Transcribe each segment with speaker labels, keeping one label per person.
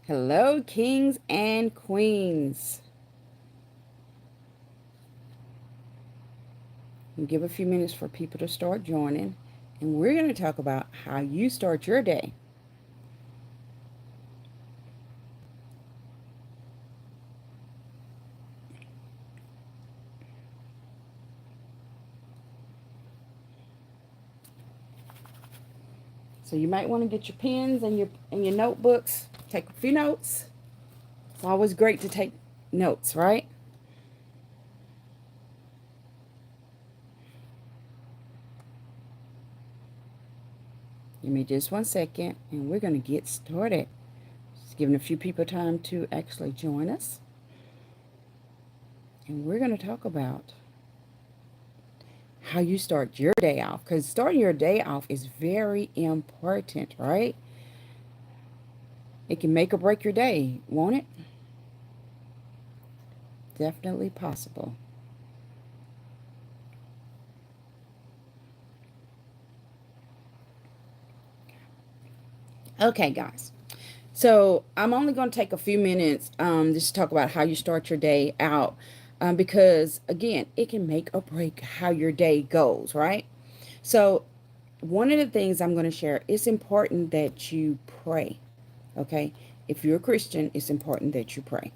Speaker 1: Hello, kings and queens. We'll give a few minutes for people to start joining, and we're going to talk about how you start your day. So you might want to get your pens and your notebooks. Take a few notes. It's always great to take notes, right? Give me just 1 second, and we're going to get started. Just giving a few people time to actually join us. And we're going to talk about how you start your day off, because starting your day off is very important, right? It can make or break your day, won't it? Definitely possible. Okay, guys. So I'm only going to take a few minutes just to talk about how you start your day out, because again, it can make or break how your day goes, right? So one of the things I'm going to share, it's important that you pray. Okay, if you're a Christian, it's important that you pray.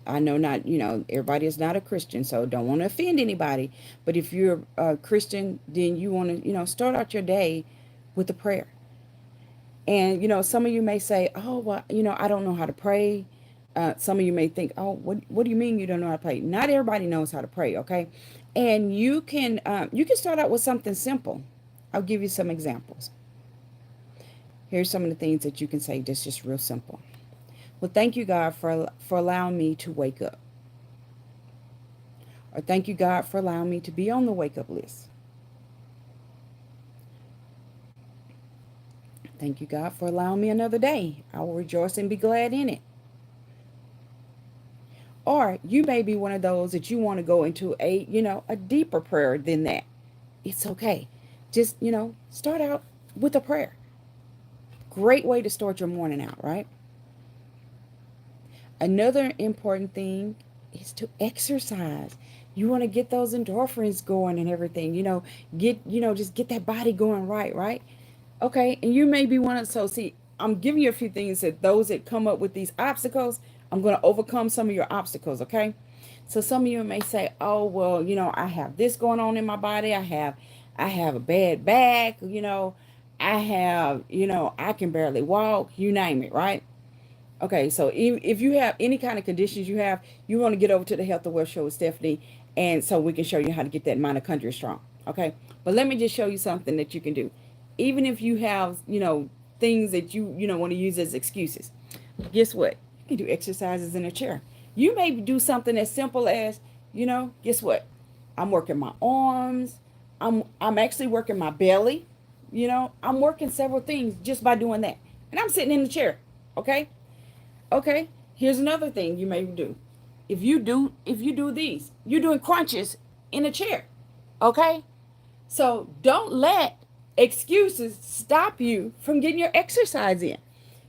Speaker 1: I know not, everybody is not a Christian, so don't want to offend anybody. But if you're a Christian, then you want to, start out your day with a prayer. And, some of you may say, oh, well, I don't know how to pray. Some of you may think, oh, what do you mean you don't know how to pray? Not everybody knows how to pray, okay? And you can start out with something simple. I'll give you some examples. Here's some of the things that you can say that's just real simple. Well, thank you, God, for allowing me to wake up. Or thank you, God, for allowing me to be on the wake up list. Thank you, God, for allowing me another day. I will rejoice and be glad in it. Or you may be one of those that you want to go into a deeper prayer than that. It's okay. Just, start out with a prayer. Great way to start your morning out, right? Another important thing is to exercise. You want to get those endorphins going and everything, just get that body going right? Okay, and you may be one of, so see, I'm giving you a few things that those that come up with these obstacles, I'm going to overcome some of your obstacles, okay? So some of you may say, oh, well, I have this going on in my body. I have a bad back, I have, I can barely walk, you name it, right? Okay, so if you have any kind of conditions you want to get over to the Health and Wealth Show with Stephanie, and so we can show you how to get that mitochondria strong. Okay, but let me just show you something that you can do. Even if you have, things that you want to use as excuses, guess what? You can do exercises in a chair. You may do something as simple as, guess what? I'm working my arms. I'm actually working my belly. I'm working several things just by doing that, and I'm sitting in the chair. Okay. Okay, here's another thing you may do. If you do these, you're doing crunches in a chair. Okay? So don't let excuses stop you from getting your exercise in.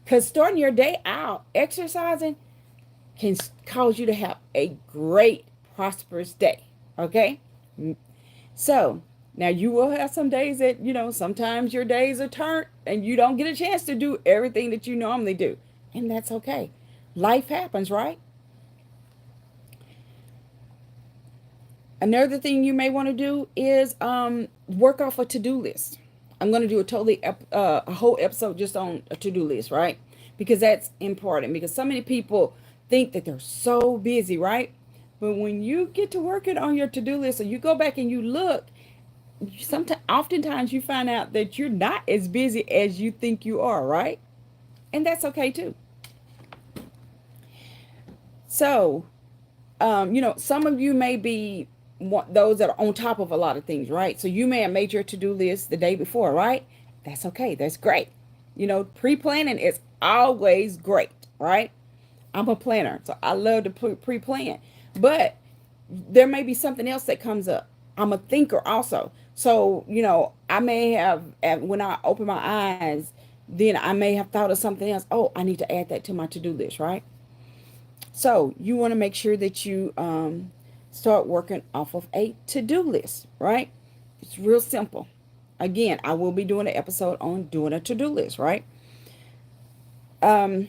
Speaker 1: Because starting your day out exercising can cause you to have a great, prosperous day. Okay? So now you will have some days that, sometimes your days are turned and you don't get a chance to do everything that you normally do. And that's okay. Life happens, right? Another thing you may want to do is work off a to-do list. I'm going to do a whole episode just on a to-do list, right? Because that's important. Because so many people think that they're so busy, right? But when you get to working on your to-do list, or you go back and you look, oftentimes you find out that you're not as busy as you think you are, right? And that's okay too. So, some of you may be those that are on top of a lot of things, right? So you may have made your to-do list the day before, right? That's okay. That's great. Pre-planning is always great, right? I'm a planner, so I love to pre-plan. But there may be something else that comes up. I'm a thinker also. So, I may have, when I open my eyes, then I may have thought of something else. Oh, I need to add that to my to-do list, right? So you want to make sure that you start working off of a to-do list, right? It's real simple. Again, I will be doing an episode on doing a to-do list, right? Um,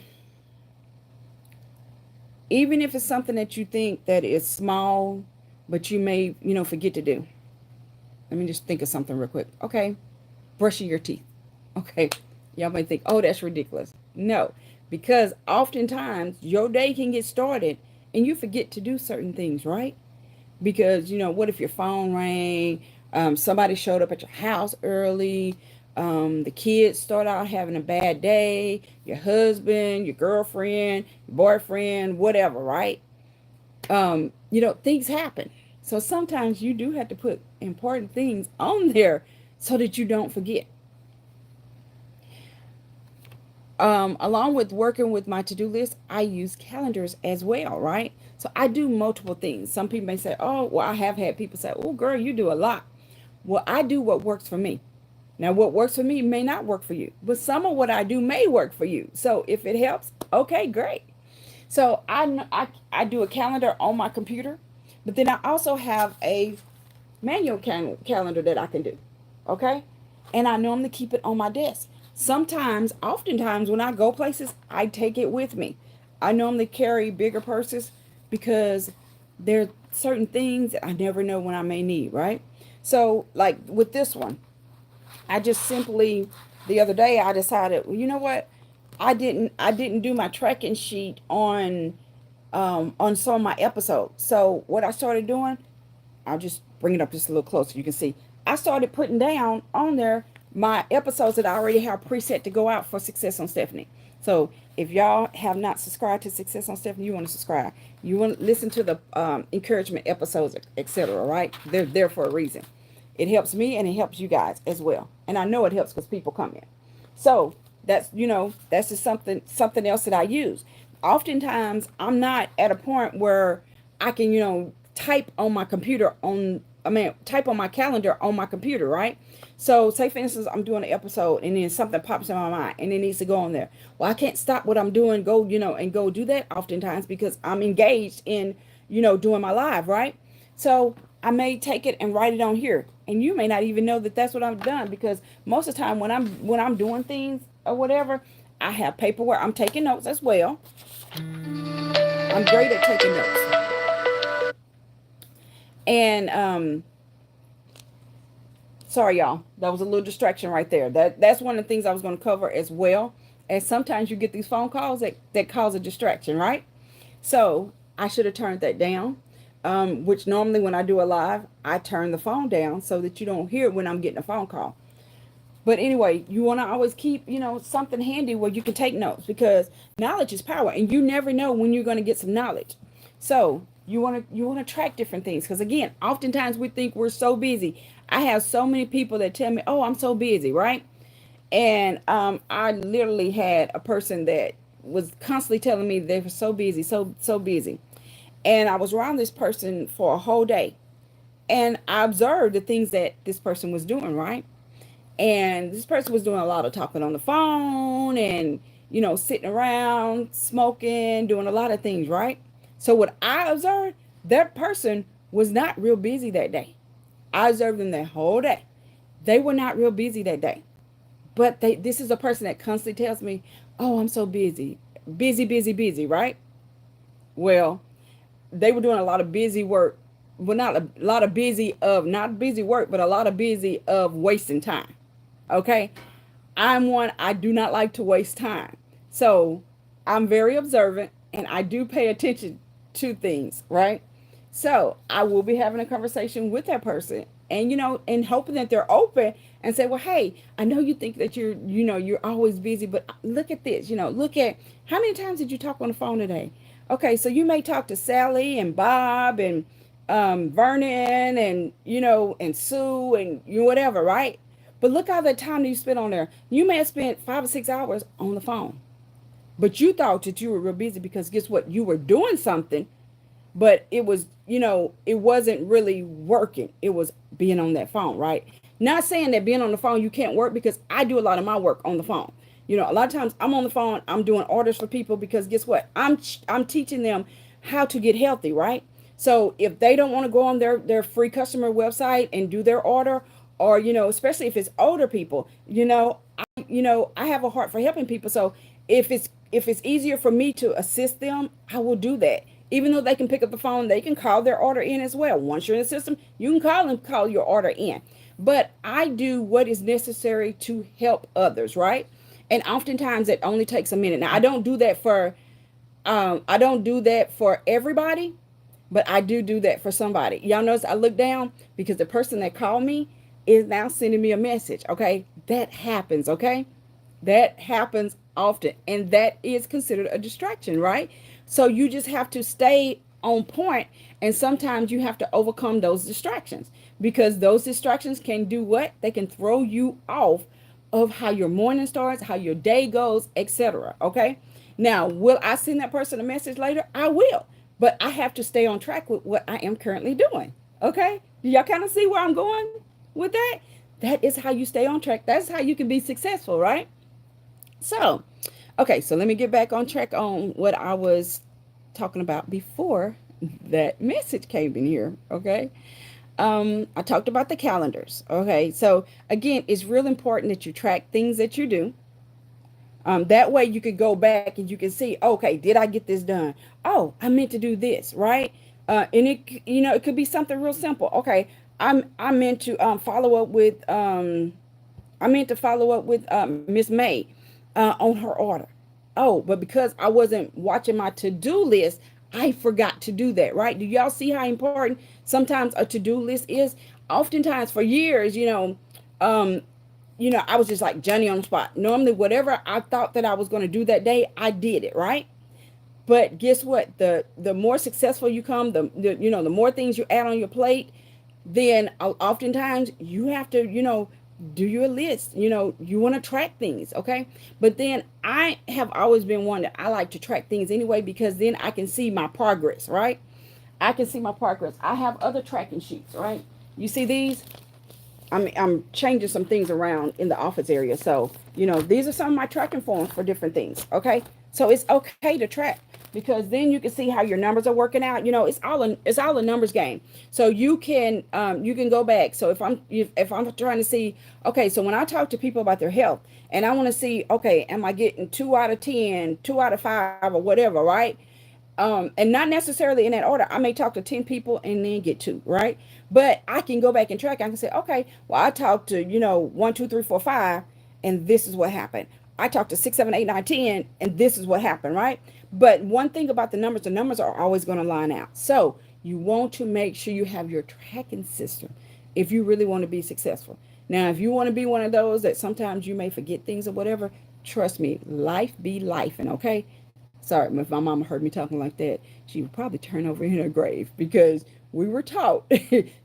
Speaker 1: Even if it's something that you think that is small, but you may, forget to do. Let me just think of something real quick. Okay, brushing your teeth. Okay, y'all might think, oh, that's ridiculous. No, because oftentimes your day can get started and you forget to do certain things, right? Because, what if your phone rang? Somebody showed up at your house early. The kids start out having a bad day. Your husband, your girlfriend, your boyfriend, whatever, right? Things happen. So sometimes you do have to put important things on there so that you don't forget. Along with working with my to-do list, I use calendars as well, right? So I do multiple things. Some people may say, oh, well, I have had people say, oh, girl, you do a lot. Well, I do what works for me. Now, what works for me may not work for you, but some of what I do may work for you. So if it helps, okay, great. So I do a calendar on my computer, but then I also have a manual calendar that I can do. Okay. And I normally keep it on my desk. Oftentimes, when I go places, I take it with me. I normally carry bigger purses because there are certain things that I never know when I may need, right? So, like with this one, I just simply the other day I decided, well, you know what? I didn't do my tracking sheet on some of my episodes. So what I started doing, I'll just bring it up just a little closer. You can see I started putting down on there my episodes that I already have preset to go out for Success on Stephanie. So if y'all have not subscribed to Success on Stephanie, you want to subscribe. You want to listen to the encouragement episodes, etc. Right? They're there for a reason. It helps me and it helps you guys as well. And I know it helps because people come in. So that's just something else that I use. Oftentimes I'm not at a point where I can, type on my computer type on my calendar on my computer, right? So say for instance I'm doing an episode and then something pops in my mind and it needs to go on there. Well, I can't stop what I'm doing, go, and go do that oftentimes because I'm engaged in, doing my live, right? So I may take it and write it on here. And you may not even know that that's what I've done because most of the time when I'm doing things or whatever, I have paperwork. I'm taking notes as well. I'm great at taking notes. And sorry y'all, that was a little distraction right there. That's one of the things I was going to cover as well. And sometimes you get these phone calls that cause a distraction, right? So I should have turned that down. Which normally when I do a live, I turn the phone down so that you don't hear it when I'm getting a phone call. But anyway, you want to always keep, something handy where you can take notes because knowledge is power and you never know when you're going to get some knowledge. So you want to track different things because again, oftentimes we think we're so busy. I have so many people that tell me, oh, I'm so busy, right? And I literally had a person that was constantly telling me they were so busy, so busy. And I was around this person for a whole day. And I observed the things that this person was doing, right? And this person was doing a lot of talking on the phone and, sitting around, smoking, doing a lot of things, right? So what I observed, that person was not real busy that day. I observed them that whole day. They were not real busy that day. But this is a person that constantly tells me, oh, I'm so busy. Busy, busy, busy, right? Well, they were doing a lot of busy work. Well, not a lot of busy of not busy work, but a lot of busy of wasting time. Okay. I do not like to waste time. So I'm very observant and I do pay attention to things, right? So I will be having a conversation with that person and, and hoping that they're open and say, well, hey, I know you think that you're always busy, but look at this, look at how many times did you talk on the phone today? Okay, so you may talk to Sally and Bob and Vernon and, and Sue and whatever, right? But look how the time that you spent on there. You may have spent 5 or 6 hours on the phone. But you thought that you were real busy because guess what? You were doing something, but it was, it wasn't really working. It was being on that phone, right? Not saying that being on the phone, you can't work because I do a lot of my work on the phone. You know, a lot of times I'm on the phone, I'm doing orders for people because guess what? I'm teaching them how to get healthy, right? So if they don't want to go on their free customer website and do their order, or you know, especially if it's older people, I have a heart for helping people. So if it's easier for me to assist them, I will do that. Even though they can pick up the phone, they can call their order in as well. Once you're in the system, you can call your order in. But I do what is necessary to help others, right? And oftentimes it only takes a minute. Now I don't do that for everybody, but I do that for somebody. Y'all notice I look down because the person that called me is now sending me a message. Okay, that happens. Okay, that happens often, and that is considered a distraction, right? So you just have to stay on point, and sometimes you have to overcome those distractions because those distractions can do what? They can throw you off of how your morning starts, how your day goes, etc. Okay? Now, will I send that person a message later? I will. But I have to stay on track with what I am currently doing. Okay? Do y'all kind of see where I'm going with that? That is how you stay on track. That's how you can be successful, right? So, okay, so let me get back on track on what I was talking about before that message came in here. Okay. I talked about the calendars. Okay. So again, it's real important that you track things that you do. That way you could go back and you can see, okay, did I get this done? Oh, I meant to do this, right? And it could be something real simple. Okay, I meant to follow up with Miss May on her order. Oh, but because I wasn't watching my to-do list, I forgot to do that, right? Do y'all see how important sometimes a to-do list is? Oftentimes for years, um, I was just like Johnny on the spot. Normally, whatever I thought that I was going to do that day, I did it, right? But guess what? The more successful you come, the more things you add on your plate, then oftentimes you have to, do your list. You want to track things, okay? But then I have always been one that I like to track things anyway because then I can see my progress, right? I can see my progress. I have other tracking sheets, right? You see these? I'm changing some things around in the office area. So, these are some of my tracking forms for different things. Okay. So it's okay to track because then you can see how your numbers are working out. It's all a numbers game. So you can go back. So if I'm trying to see, okay, so when I talk to people about their health and I want to see, okay, am I getting 2 out of 10, 2 out of 5 or whatever, right? And not necessarily in that order. I may talk to 10 people and then get two, right? But I can go back and track. I can say, okay, well, I talked to, 1, 2, 3, 4, 5, and this is what happened. I talked to 6, 7, 8, 9, 10, and this is what happened, right? But one thing about the numbers are always going to line out. So you want to make sure you have your tracking system if you really want to be successful. Now, if you want to be one of those that sometimes you may forget things or whatever, trust me, life be life, and okay? Sorry, if my mama heard me talking like that, she would probably turn over in her grave because we were taught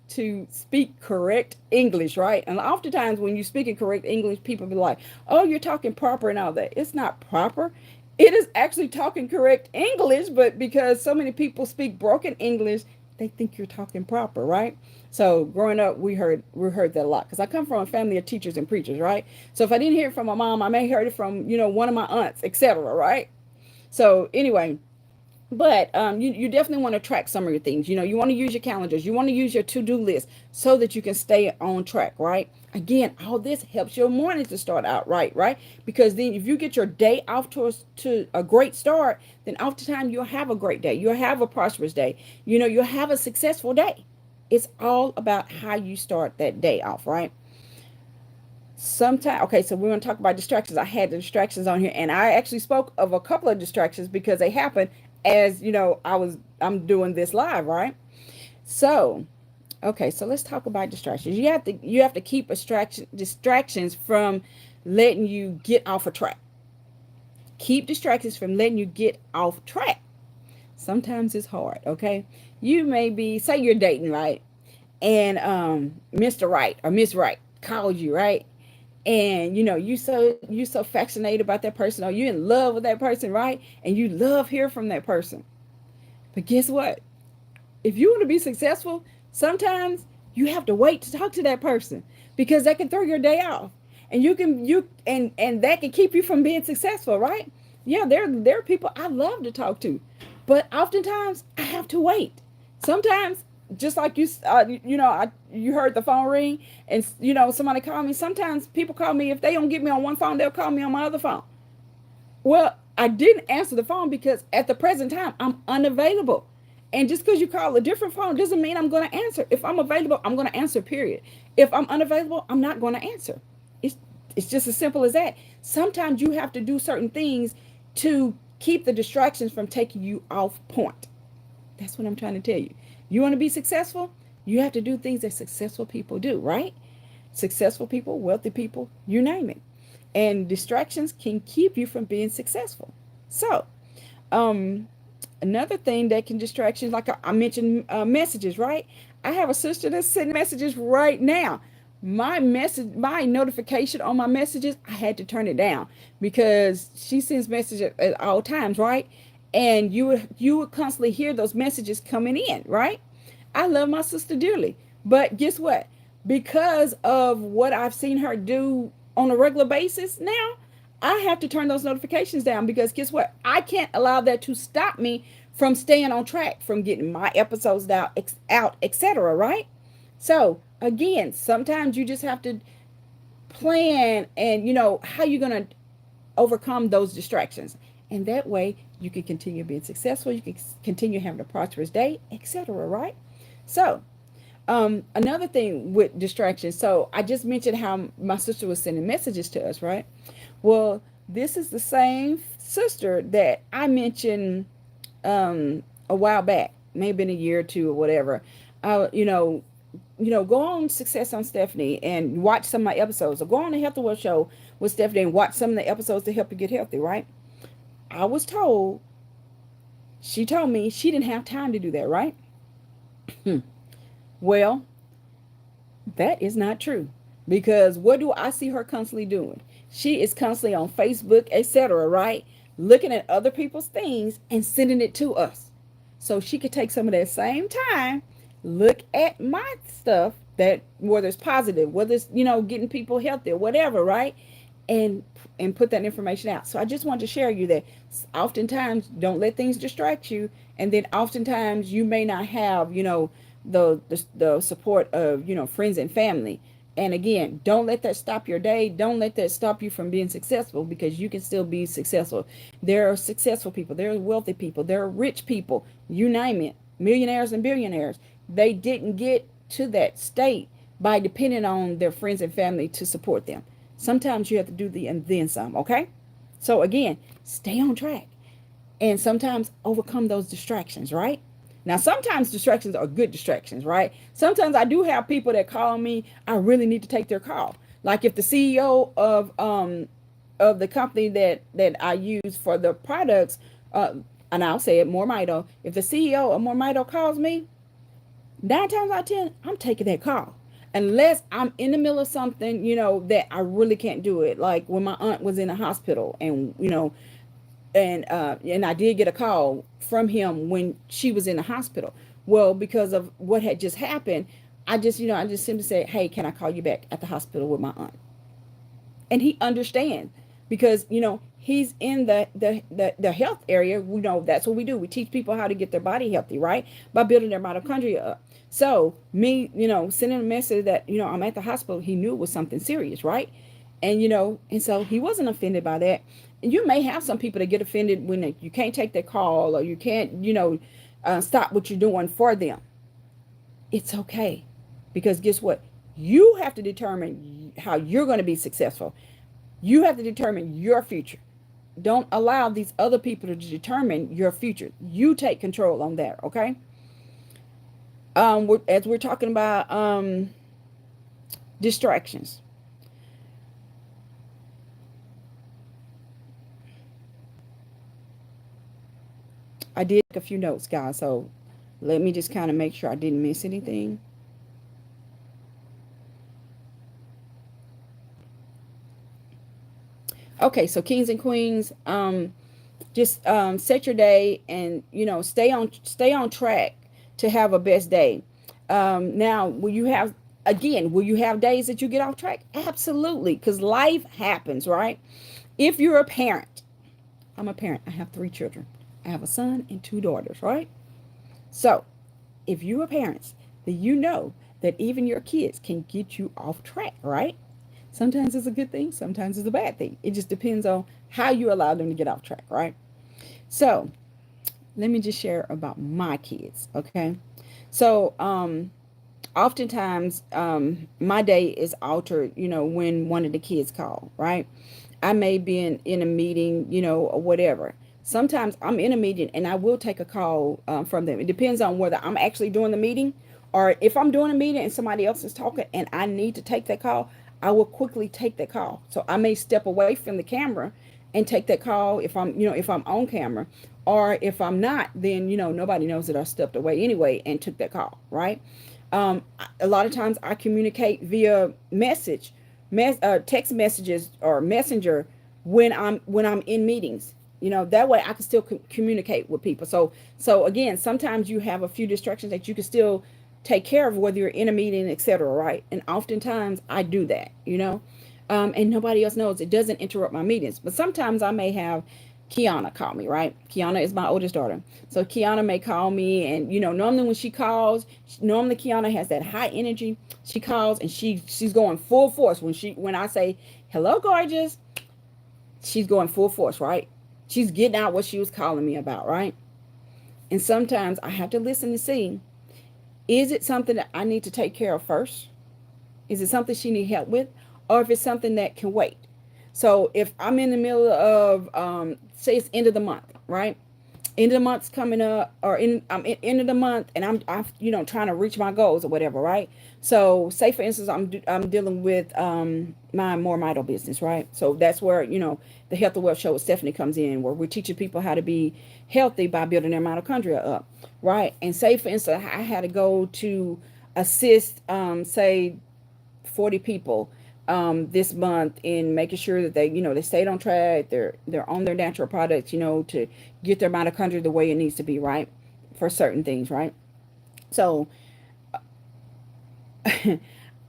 Speaker 1: to speak correct English, right? And oftentimes when you speak in correct English, people be like, oh, you're talking proper and all that. It's not proper. It is actually talking correct English, but because so many people speak broken English, they think you're talking proper, right? So growing up, we heard that a lot because I come from a family of teachers and preachers, right? So if I didn't hear it from my mom, I may heard it from one of my aunts, etc., right? So anyway, but you definitely want to track some of your things. You want to use your calendars. You want to use your to-do list so that you can stay on track, right? Again, all this helps your morning to start out right? Because then if you get your day off to a great start, then oftentimes you'll have a great day. You'll have a prosperous day. You'll have a successful day. It's all about how you start that day off, right? Sometimes, okay, so we're going to talk about distractions. I had the distractions on here, and I actually spoke of a couple of distractions because they happened as I'm doing this live, right? So okay, so let's talk about distractions. You have to keep distractions from letting you get off a track. Keep distractions from letting you get off track. Sometimes it's hard. Okay, you may be, say you're dating, right? And Mr. Right or Miss Right called you, right? And you so fascinated about that person, or you're in love with that person, right? And you love hearing from that person. But guess what? If you want to be successful, sometimes you have to wait to talk to that person because that can throw your day off. And and that can keep you from being successful, right? Yeah, there are people I love to talk to, but oftentimes I have to wait. Sometimes, just like you heard the phone ring, and somebody called me. Sometimes people call me, if they don't get me on one phone, they'll call me on my other phone. Well, I didn't answer the phone because at the present time I'm unavailable. And just because you call a different phone doesn't mean I'm going to answer. If I'm available, I'm going to answer, period. If I'm unavailable, I'm not going to answer. It's, it's just as simple as that. Sometimes you have to do certain things to keep the distractions from taking you off point. That's what I'm trying to tell you. You want to be successful? You have to do things that successful people do, right? Successful people, wealthy people, you name it. And distractions can keep you from being successful. So, um, another thing that can distract you, like I mentioned, messages, right? I have a sister that's sending messages right now. My notification on my messages, I had to turn it down because she sends messages at all times, right? And you would constantly hear those messages coming in, right? I love my sister dearly, but guess what? Because of what I've seen her do on a regular basis now, I have to turn those notifications down because guess what? I can't allow that to stop me from staying on track, from getting my episodes out, etc. Right? So again, sometimes you just have to plan, and how you're gonna overcome those distractions, and that way you can continue being successful. You can continue having a prosperous day, etc. Right? So another thing with distractions. So I just mentioned how my sister was sending messages to us, right? Well, this is the same sister that I mentioned a while back, maybe in a year or two or whatever. Uh, you know, go on Success on Stephanie and watch some of my episodes, or go on the Health World Show with Stephanie and watch some of the episodes to help you get healthy, right? I was told, she told me she didn't have time to do that, right? Well, that is not true. Because what do I see her constantly doing? She is constantly on Facebook, etc., right? Looking at other people's things and sending it to us. So she could take some of that same time, look at my stuff, that whether it's positive, whether it's, getting people healthy or whatever, right? And put that information out. So I just want to share you that oftentimes don't let things distract you, and then oftentimes you may not have, the support of, friends and family. And again, don't let that stop your day. Don't let that stop you from being successful, because you can still be successful. There are successful people, there are wealthy people, there are rich people, you name it, millionaires and billionaires. They didn't get to that state by depending on their friends and family to support them. Sometimes you have to do the and then some, okay? So again, stay on track and sometimes overcome those distractions, right? Now, sometimes distractions are good distractions, right? Sometimes I do have people that call me. I really need to take their call. Like if the CEO of the company that I use for the products, and I'll say it, MoreMito. If the CEO of MoreMito calls me, 9 times out of 10, I'm taking that call. Unless I'm in the middle of something, that I really can't do it. Like when my aunt was in the hospital, and and I did get a call from him when she was in the hospital. Well, because of what had just happened, I just simply said, "Hey, can I call you back at the hospital with my aunt?" And he understands, because he's in the health area. That's what we do. We teach people how to get their body healthy, right? By building their mitochondria up. So me, sending a message that I'm at the hospital, he knew it was something serious, right? And and so he wasn't offended by that. And you may have some people that get offended when you can't take their call, or you can't stop what you're doing for them. It's okay, because guess what? You have to determine how you're going to be successful. You have to determine your future. Don't allow these other people to determine your future. You take control on that, okay? As we're talking about distractions, I did take a few notes, guys. So let me just kind of make sure I didn't miss anything. Okay, so kings and queens, just set your day, and stay on track to have a best day. Now, when you have again, will you have days that you get off track? Absolutely, because life happens, right? If you're a parent, I'm a parent. I have 3 children. I have a son and 2 daughters, right? So, if you are parents, then you know that even your kids can get you off track, right? Sometimes it's a good thing, sometimes it's a bad thing. It just depends on how you allow them to get off track, right? So, let me just share about my kids, okay? So, oftentimes, my day is altered, when one of the kids call, right? I may be in a meeting, or whatever. Sometimes I'm in a meeting and I will take a call from them. It depends on whether I'm actually doing the meeting, or if I'm doing a meeting and somebody else is talking and I need to take that call, I will quickly take that call. So I may step away from the camera and take that call if I'm on camera, or if I'm not, then, nobody knows that I stepped away anyway and took that call, right? A lot of times I communicate via text messages or messenger when I'm in meetings. That way I can still communicate with people. So again, sometimes you have a few distractions that you can still take care of, whether you're in a meeting, etc. Right? And oftentimes I do that. And nobody else knows. It doesn't interrupt my meetings. But sometimes I may have Kiana call me, right? Kiana is my oldest daughter. So Kiana may call me, and normally when she calls, normally Kiana has that high energy. She calls and she's going full force when I say, "Hello, gorgeous." She's going full force, right? She's getting out what she was calling me about, right? And sometimes I have to listen to see, is it something that I need to take care of first? Is it something she need help with? Or if it's something that can wait? So if I'm in the middle of, say it's end of the month, right? End of the month's coming up, or I'm in end of the month, and I'm trying to reach my goals or whatever, right? So say for instance, I'm dealing with my MoreMito business, right? So that's where the Health and Wealth Show with Stephanie comes in, where we're teaching people how to be healthy by building their mitochondria up, right? And say for instance, I had to go to assist, say 40 people this month, in making sure that they stayed on track, they're on their natural products, to get their mitochondria the way it needs to be, right, for certain things, right? So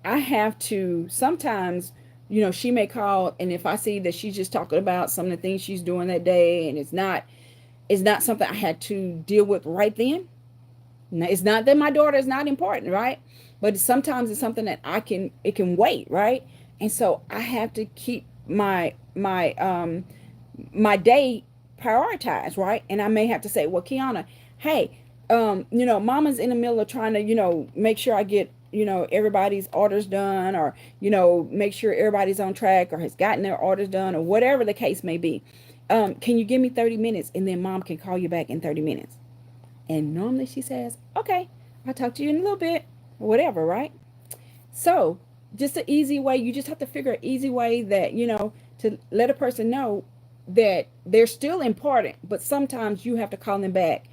Speaker 1: I have to sometimes, she may call, and if I see that she's just talking about some of the things she's doing that day, and it's not something I had to deal with right then. Now, it's not that my daughter is not important, right? But sometimes it's something that it can wait, right? And so I have to keep my day prioritized, right? And I may have to say, well, Kiana, hey, mama's in the middle of trying to, make sure I get, everybody's orders done, or, make sure everybody's on track or has gotten their orders done, or whatever the case may be. Can you give me 30 minutes, and then mom can call you back in 30 minutes? And normally she says, okay, I'll talk to you in a little bit, or whatever, right? So just an easy way, you just have to figure an easy way that, to let a person know that they're still important, but sometimes you have to call them back,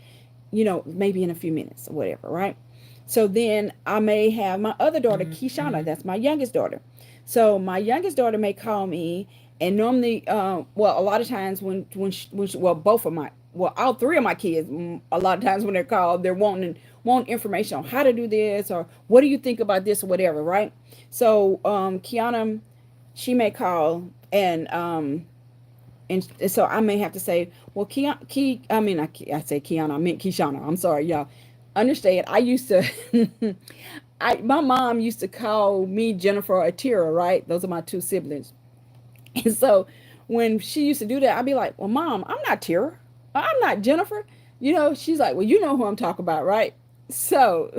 Speaker 1: maybe in a few minutes or whatever, right? So then I may have my other daughter, Kishana, that's my youngest daughter. So my youngest daughter may call me, and normally, well, a lot of times well, all 3 of my kids, a lot of times when they're called, they're wanting information on how to do this, or what do you think about this, or whatever, right? So Kiana, she may call, and so I may have to say, well, I say Kiana, I meant Kishana. I'm sorry, y'all. Understand? I used to, my mom used to call me Jennifer or Tira, right? Those are my 2 siblings. And so when she used to do that, I'd be like, well, mom, I'm not Tira. I'm not Jennifer. She's like, well, you know who I'm talking about, right? So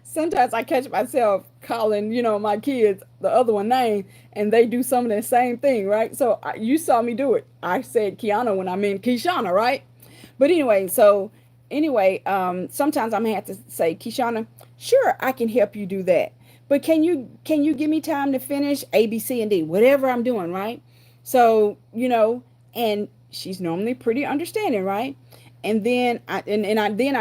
Speaker 1: sometimes I catch myself calling, my kids the other one name, and they do some of the same thing, right? So you saw me do it. I said Kiana when I meant Kishana, right? But anyway, sometimes I'm gonna have to say, Kishana, sure, I can help you do that. But can you give me time to finish A, B, C, and D, whatever I'm doing, right? So, and she's normally pretty understanding, right? And then I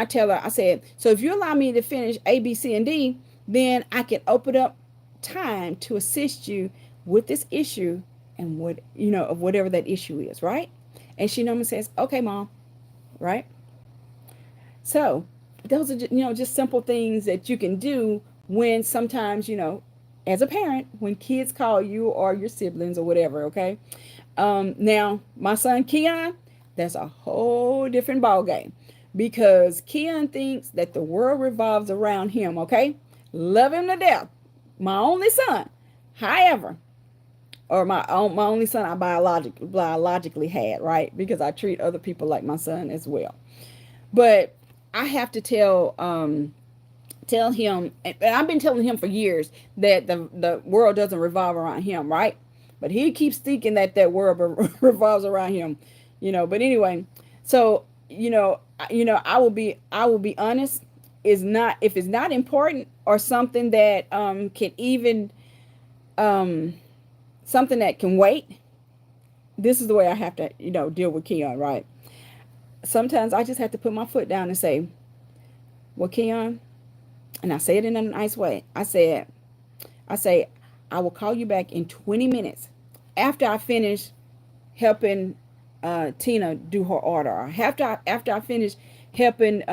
Speaker 1: tell her, I said, so if you allow me to finish A, B, C, and D, then I can open up time to assist you with this issue, and of whatever that issue is, right? And she normally says, okay, mom, right? So those are just simple things that you can do when sometimes, as a parent, when kids call you or your siblings or whatever, okay? Now, my son Keon, that's a whole different ball game because Keon thinks that the world revolves around him, okay? Love him to death. My only son. However, or my only son I biologically had, right? Because I treat other people like my son as well. But I have to tell him, and I've been telling him for years that the world doesn't revolve around him, right? But he keeps thinking that that world revolves around him, But anyway, so I will be honest. Is not if it's not important or something that can even um something that can wait. This is the way I have to deal with Keon, right? Sometimes I just have to put my foot down and say, well, Keon, and I say it in a nice way. I say, I will call you back in 20 minutes after I finish helping Tina do her order, or after I finish helping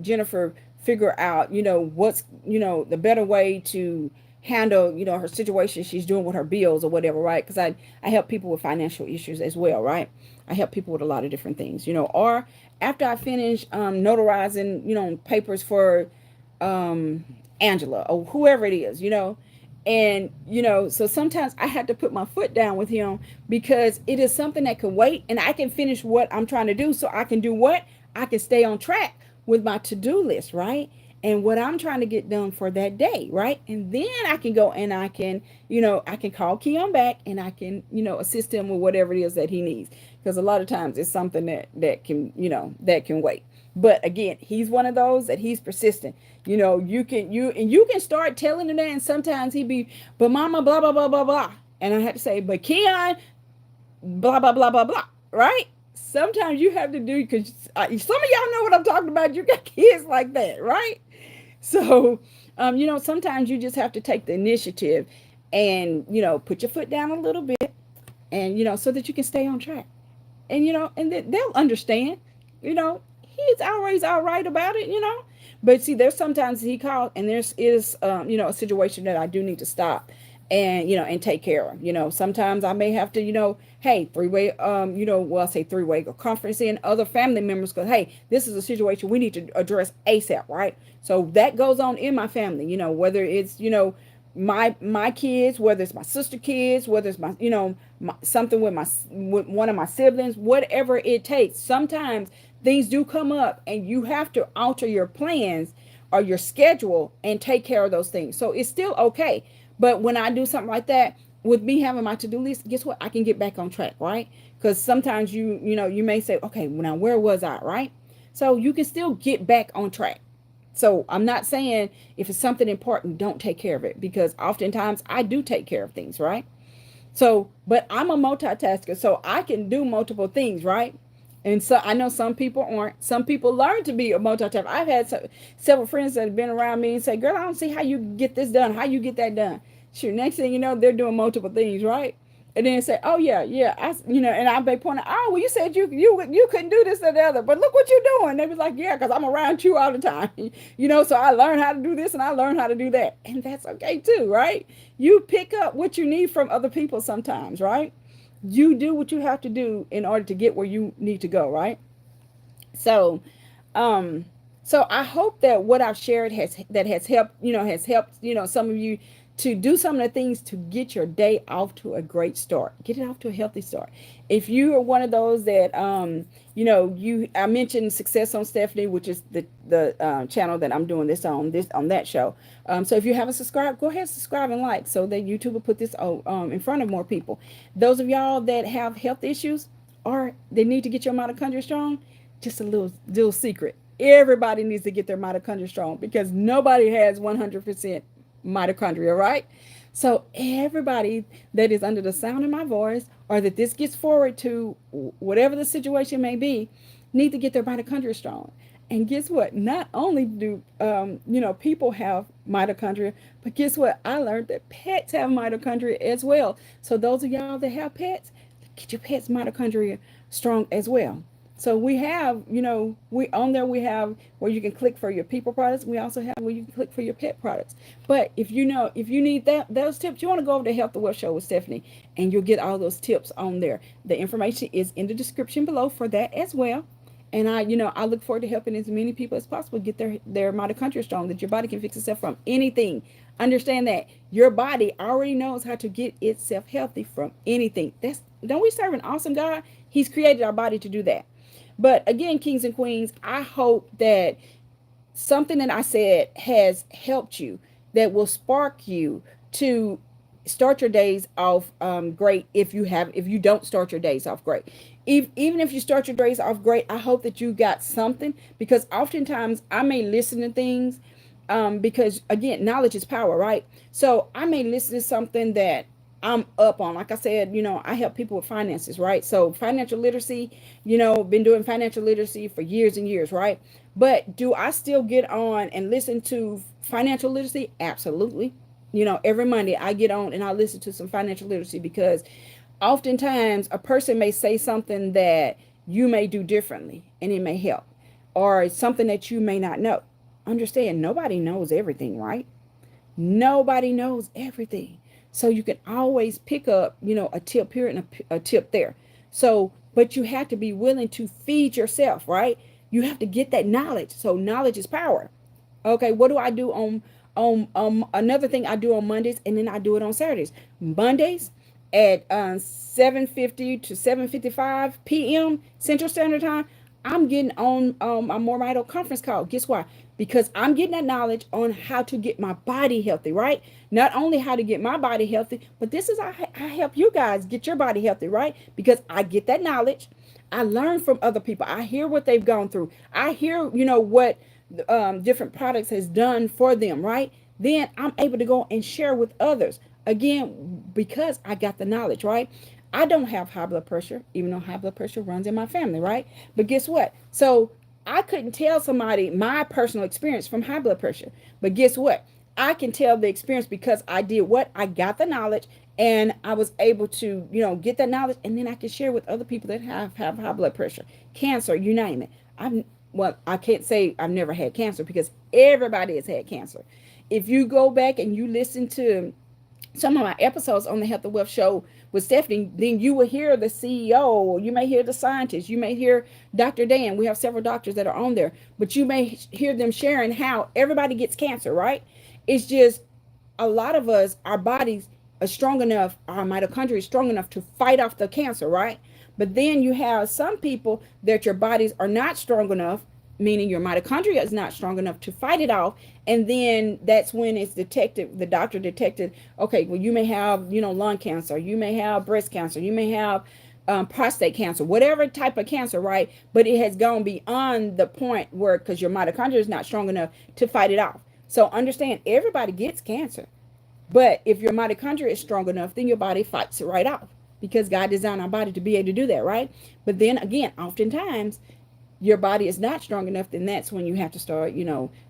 Speaker 1: Jennifer figure out, what's the better way to handle her situation she's doing with her bills or whatever, right? Because I help people with financial issues as well, right? I help people with a lot of different things, or after I finish notarizing papers for Angela or whoever it is, and so sometimes I had to put my foot down with him because it is something that can wait and I can finish what I'm trying to do, so I can do what I can stay on track with my to-do list, right? And what I'm trying to get done for that day, right? And then I can go and I can call Keon back and I can assist him with whatever it is that he needs, because a lot of times it's something that can wait. But again, he's one of those that he's persistent. You can start telling him that, and sometimes he be, but mama, blah blah blah blah blah, and I had to say, but Keon, blah blah blah blah blah, right? Sometimes you have to do, because some of y'all know what I'm talking about. You got kids like that, right? So, sometimes you just have to take the initiative and put your foot down a little bit, and so that you can stay on track, and they'll understand. He's always all right about it. But see, there's sometimes he called and there's is a situation that I do need to stop and take care of. Sometimes I may have to, hey, three-way, well, I say three-way, or conference in other family members, because hey, this is a situation we need to address ASAP, right? So that goes on in my family, whether it's my kids, whether it's my sister kids, whether it's something with one of my siblings, whatever it takes. Sometimes things do come up and you have to alter your plans or your schedule and take care of those things. So it's still okay. But when I do something like that, with me having my to-do list, guess what? I can get back on track, right? Because sometimes you may say, okay, now where was I, right? So you can still get back on track. So I'm not saying if it's something important, don't take care of it, because oftentimes I do take care of things, right? So, but I'm a multitasker, so I can do multiple things, right? And so I know some people aren't. Some people learn to be a multitasker. I've had several friends that have been around me and say, girl, I don't see how you get this done, how you get that done. Sure, next thing you know, they're doing multiple things, right? And then say, oh yeah, yeah, and I may point out, oh, well, you said you couldn't do this or the other, but look what you're doing. They was like, yeah, because I'm around you all the time, so I learned how to do this and I learned how to do that, and that's okay too, right? You pick up what you need from other people sometimes, right? You do what you have to do in order to get where you need to go, right? So, um, so I hope that what I've shared has helped some of you to do some of the things to get your day off to a great start. Get it off to a healthy start. If you are one of those that I mentioned Success on Stephanie, which is the channel that I'm doing this on that show. So if you haven't subscribed, go ahead and subscribe and like, so that YouTube will put this in front of more people. Those of y'all that have health issues or they need to get your mitochondria strong, just a little secret. Everybody needs to get their mitochondria strong, because nobody has 100% mitochondria, right? So everybody that is under the sound of my voice, or that this gets forward to, whatever the situation may be, need to get their mitochondria strong. And guess what? Not only do people have mitochondria, but guess what? I learned that pets have mitochondria as well. So those of y'all that have pets, get your pets mitochondria strong as well. So we have, we on there, we have where you can click for your people products. We also have where you can click for your pet products. But if you need those tips, you want to go over to Health the Wealth Show with Stephanie, and you'll get all those tips on there. The information is in the description below for that as well. And I look forward to helping as many people as possible get their mitochondria strong, that your body can fix itself from anything. Understand that your body already knows how to get itself healthy from anything. Don't we serve an awesome God? He's created our body to do that. But again, kings and queens, I hope that something that I said has helped you, that will spark you to start your days off great. If you don't start your days off great, even if you start your days off great, I hope that you got something, because oftentimes I may listen to things, because again, knowledge is power, right? So I may listen to something that I'm up on. Like I said, I help people with finances, right? So financial literacy, been doing financial literacy for years and years, right? But do I still get on and listen to financial literacy? Absolutely. Every Monday I get on and I listen to some financial literacy, because oftentimes a person may say something that you may do differently and it may help, or something that you may not know. Understand, nobody knows everything, right? Nobody knows everything. So you can always pick up, a tip here and a tip there. So, but you have to be willing to feed yourself, right? You have to get that knowledge. So knowledge is power. Okay, what do I do on another thing I do on Mondays, and then I do it on Saturdays. Mondays at 7:50 to 7:55 p.m. Central Standard Time, I'm getting on a MoreMito conference call. Guess why? Because I'm getting that knowledge on how to get my body healthy, right? Not only how to get my body healthy, but this is how I help you guys get your body healthy, right? Because I get that knowledge. I learn from other people. I hear what they've gone through. I hear, what different products has done for them, right? Then I'm able to go and share with others. Again, because I got the knowledge, right? I don't have high blood pressure, even though high blood pressure runs in my family, right? But guess what? So I couldn't tell somebody my personal experience from high blood pressure. But guess what? I can tell the experience because I did what? I got the knowledge, and I was able to, get that knowledge, and then I can share with other people that have high blood pressure, cancer, you name it. I can't say I've never had cancer, because everybody has had cancer. If you go back and you listen to some of my episodes on the Health and Wealth Show with Stephanie, then you will hear the CEO, you may hear the scientist, you may hear Dr. Dan. We have several doctors that are on there, but you may hear them sharing how everybody gets cancer, right? It's just a lot of us, our bodies are strong enough, our mitochondria is strong enough to fight off the cancer, right? But then you have some people that your bodies are not strong enough, meaning your mitochondria is not strong enough to fight it off. And then that's when it's detected, the doctor detected, okay, well, you may have, lung cancer, you may have breast cancer, you may have prostate cancer, whatever type of cancer, right? But it has gone beyond the point where, because your mitochondria is not strong enough to fight it off. So understand, everybody gets cancer. But if your mitochondria is strong enough, then your body fights it right off, because God designed our body to be able to do that, right? But then again, oftentimes your body is not strong enough, then that's when you have to start,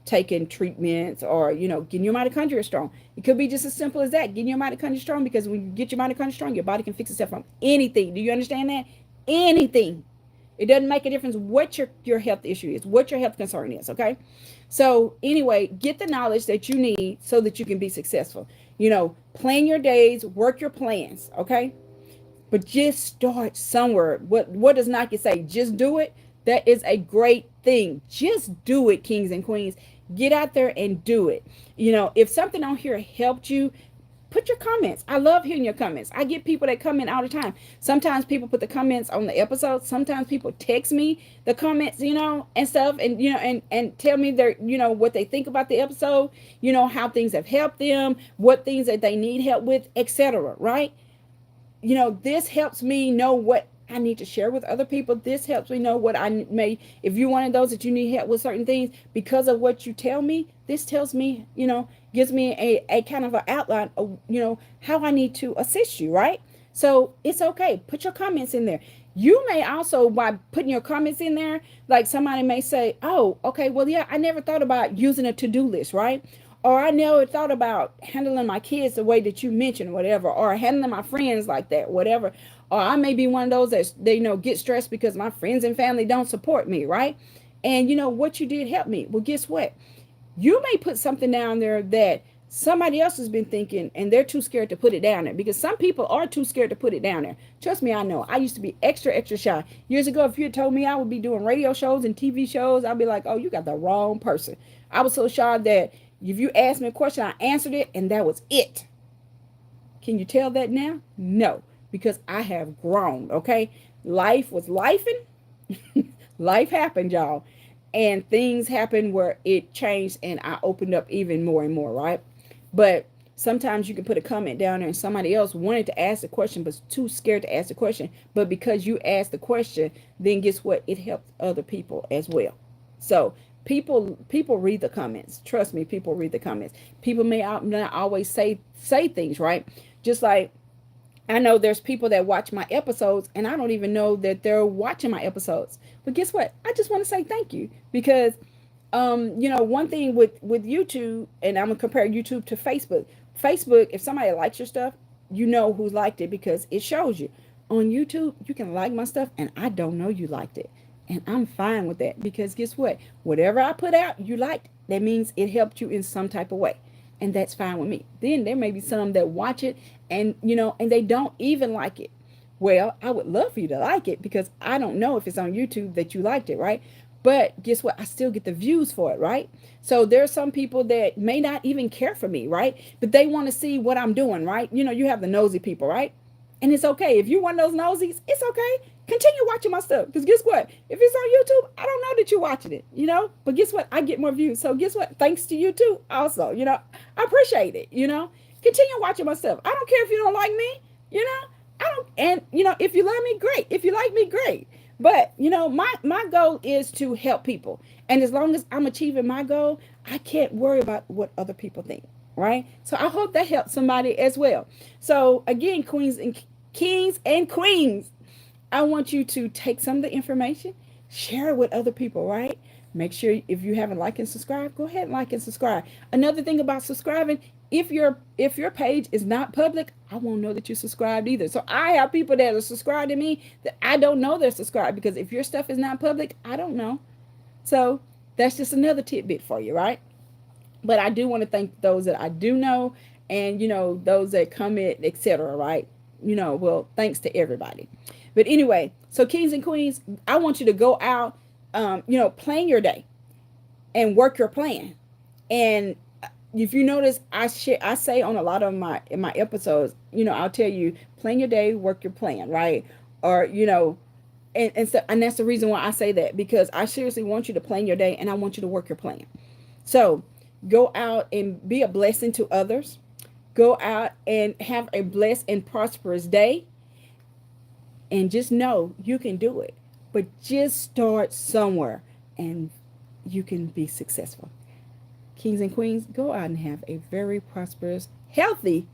Speaker 1: taking treatments, or, getting your mitochondria strong. It could be just as simple as that, getting your mitochondria strong, because when you get your mitochondria strong, your body can fix itself from anything. Do you understand that? Anything. It doesn't make a difference what your health issue is, what your health concern is, okay? So anyway, get the knowledge that you need so that you can be successful. Plan your days, work your plans, okay? But just start somewhere. What does Nike say? Just do it. That is a great thing. Just do it, kings and queens. Get out there and do it. If something on here helped you, put your comments. I love hearing your comments. I get people that comment all the time. Sometimes people put the comments on the episode. Sometimes people text me the comments, and stuff, and and tell me their, what they think about the episode, how things have helped them, what things that they need help with, etc. Right? This helps me know what I need to share with other people. This helps me know what I may, if you're one of those that you need help with certain things, because of what you tell me, this tells me, gives me a kind of an outline of, how I need to assist you, right? So it's okay. Put your comments in there. You may also, by putting your comments in there, like somebody may say, oh, okay, well, yeah, I never thought about using a to-do list, right? Or I never thought about handling my kids the way that you mentioned, whatever, or handling my friends like that, whatever. Or I may be one of those that they, get stressed because my friends and family don't support me, right? And what you did helped me. Well, guess what? You may put something down there that somebody else has been thinking and they're too scared to put it down there, because some people are too scared to put it down there. Trust me, I know. I used to be extra, extra shy. Years ago, if you had told me I would be doing radio shows and TV shows, I'd be like, oh, you got the wrong person. I was so shy that if you asked me a question, I answered it and that was it. Can you tell that now? No, because I have grown, okay? Life was lifing. Life happened, y'all. And things happened where it changed and I opened up even more and more, right? But sometimes you can put a comment down there and somebody else wanted to ask the question but was too scared to ask the question. But because you asked the question, then guess what? It helps other people as well. So people read the comments. Trust me, people read the comments. People may not always say things, right? Just like I know there's people that watch my episodes and I don't even know that they're watching my episodes. But guess what? I just want to say thank you, because one thing with YouTube, and I'm gonna compare YouTube to Facebook. Facebook, if somebody likes your stuff, you know who liked it because it shows you. On YouTube, you can like my stuff and I don't know you liked it. And I'm fine with that, because guess what? Whatever I put out, you liked. That means it helped you in some type of way. And that's fine with me. Then there may be some that watch it and and they don't even like it. Well, I would love for you to like it, because I don't know if it's on YouTube that you liked it, right? But guess what? I still get the views for it, right? So there are some people that may not even care for me, right? But they want to see what I'm doing, right? You have the nosy people, right? And it's okay. If you're one of those nosies, it's okay. Continue watching my stuff. Because guess what? If it's on YouTube, I don't know that you're watching it. But guess what? I get more views. So guess what? Thanks to you too. Also, I appreciate it. Continue watching my stuff. I don't care if you don't like me. I don't, and if you love me, great. If you like me, great. But my goal is to help people. And as long as I'm achieving my goal, I can't worry about what other people think. Right? So I hope that helps somebody as well. So again, queens and kings and queens, I want you to take some of the information, share it with other people, right? Make sure if you haven't liked and subscribed, go ahead and like and subscribe. Another thing about subscribing, if your page is not public, I won't know that you subscribed either. So I have people that are subscribed to me that I don't know they're subscribed, because if your stuff is not public, I don't know. So that's just another tidbit for you, right? But I do want to thank those that I do know, and those that comment, etc. Right? Well, thanks to everybody. But anyway, so kings and queens, I want you to go out, plan your day and work your plan. And if you notice, I say on a lot of my episodes, I'll tell you, plan your day, work your plan, right? Or and that's the reason why I say that, because I seriously want you to plan your day and I want you to work your plan. So go out and be a blessing to others. Go out and have a blessed and prosperous day. And just know you can do it. But just start somewhere and you can be successful. Kings and queens, go out and have a very prosperous, healthy